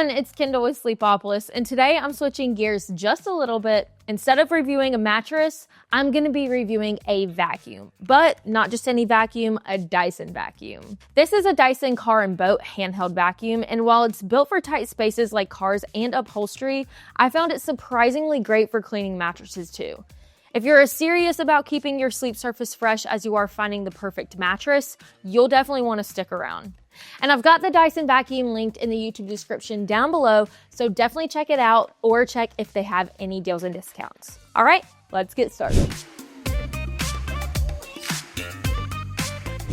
everyone, it's Kendall with Sleepopolis, and today I'm switching gears just a little bit. Instead of reviewing a mattress, I'm going to be reviewing a vacuum, but not just any vacuum, a Dyson vacuum. This is a Dyson car and boat handheld vacuum, and while it's built for tight spaces like cars and upholstery, I found it surprisingly great for cleaning mattresses too. If you're as serious about keeping your sleep surface fresh as you are finding the perfect mattress, you'll definitely want to stick around. And I've got the Dyson vacuum linked in the YouTube description down below, so definitely check it out or check if they have any deals and discounts. All right, let's get started.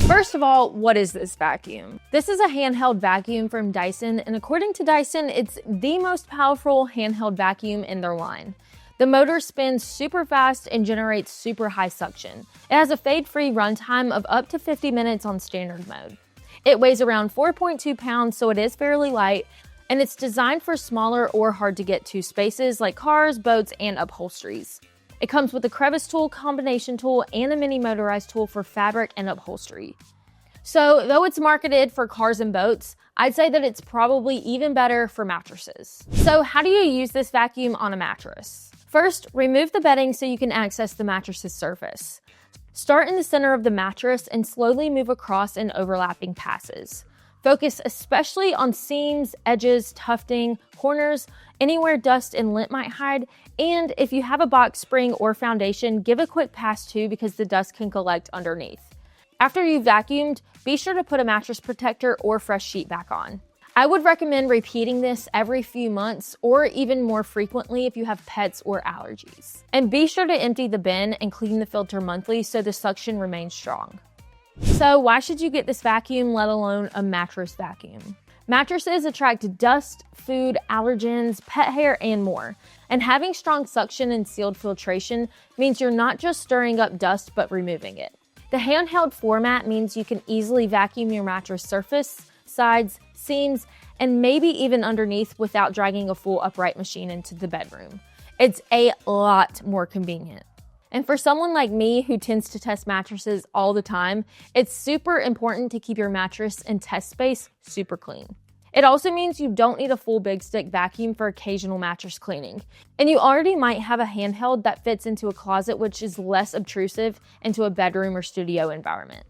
First of all, what is this vacuum? This is a handheld vacuum from Dyson, and according to Dyson, it's the most powerful handheld vacuum in their line. The motor spins super fast and generates super high suction. It has a fade-free runtime of up to 50 minutes on standard mode. It weighs around 4.2 pounds, so it is fairly light, and it's designed for smaller or hard-to-get-to spaces like cars, boats, and upholsteries. It comes with a crevice tool, combination tool, and a mini motorized tool for fabric and upholstery. So, though it's marketed for cars and boats, I'd say that it's probably even better for mattresses. So, how do you use this vacuum on a mattress? First, remove the bedding so you can access the mattress's surface. Start in the center of the mattress and slowly move across in overlapping passes. Focus especially on seams, edges, tufting, corners, anywhere dust and lint might hide, and if you have a box spring or foundation, give a quick pass too because the dust can collect underneath. After you've vacuumed, be sure to put a mattress protector or fresh sheet back on. I would recommend repeating this every few months or even more frequently if you have pets or allergies. And be sure to empty the bin and clean the filter monthly so the suction remains strong. So why should you get this vacuum, let alone a mattress vacuum? Mattresses attract dust, food, allergens, pet hair, and more. And having strong suction and sealed filtration means you're not just stirring up dust but removing it. The handheld format means you can easily vacuum your mattress surface, sides, seams, and maybe even underneath without dragging a full upright machine into the bedroom. It's a lot more convenient. And for someone like me who tends to test mattresses all the time, it's super important to keep your mattress and test space super clean. It also means you don't need a full big stick vacuum for occasional mattress cleaning. And you already might have a handheld that fits into a closet, which is less obtrusive into a bedroom or studio environment.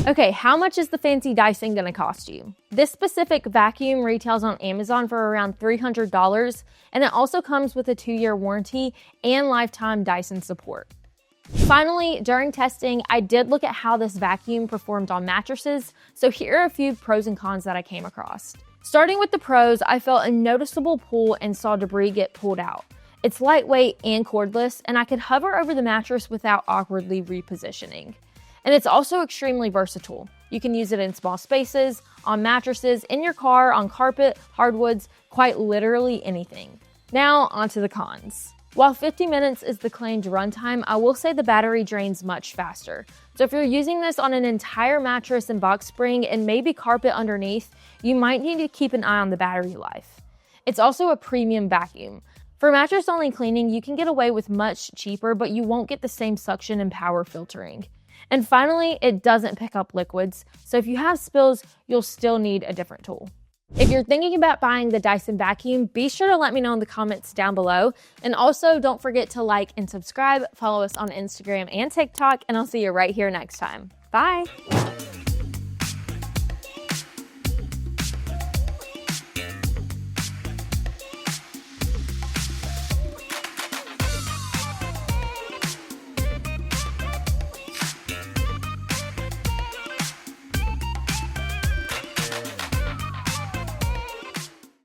Okay, how much is the fancy Dyson gonna cost you? This specific vacuum retails on Amazon for around $300, and it also comes with a 2-year warranty and lifetime Dyson support. Finally, during testing, I did look at how this vacuum performed on mattresses, so here are a few pros and cons that I came across. Starting with the pros, I felt a noticeable pull and saw debris get pulled out. It's lightweight and cordless, and I could hover over the mattress without awkwardly repositioning. And it's also extremely versatile. You can use it in small spaces, on mattresses, in your car, on carpet, hardwoods, quite literally anything. Now, onto the cons. While 50 minutes is the claimed runtime, I will say the battery drains much faster. So if you're using this on an entire mattress and box spring and maybe carpet underneath, you might need to keep an eye on the battery life. It's also a premium vacuum. For mattress-only cleaning, you can get away with much cheaper, but you won't get the same suction and power filtering. And finally, it doesn't pick up liquids, so if you have spills, you'll still need a different tool. If you're thinking about buying the Dyson vacuum, be sure to let me know in the comments down below. And also, don't forget to like and subscribe, follow us on Instagram and TikTok, and I'll see you right here next time. Bye!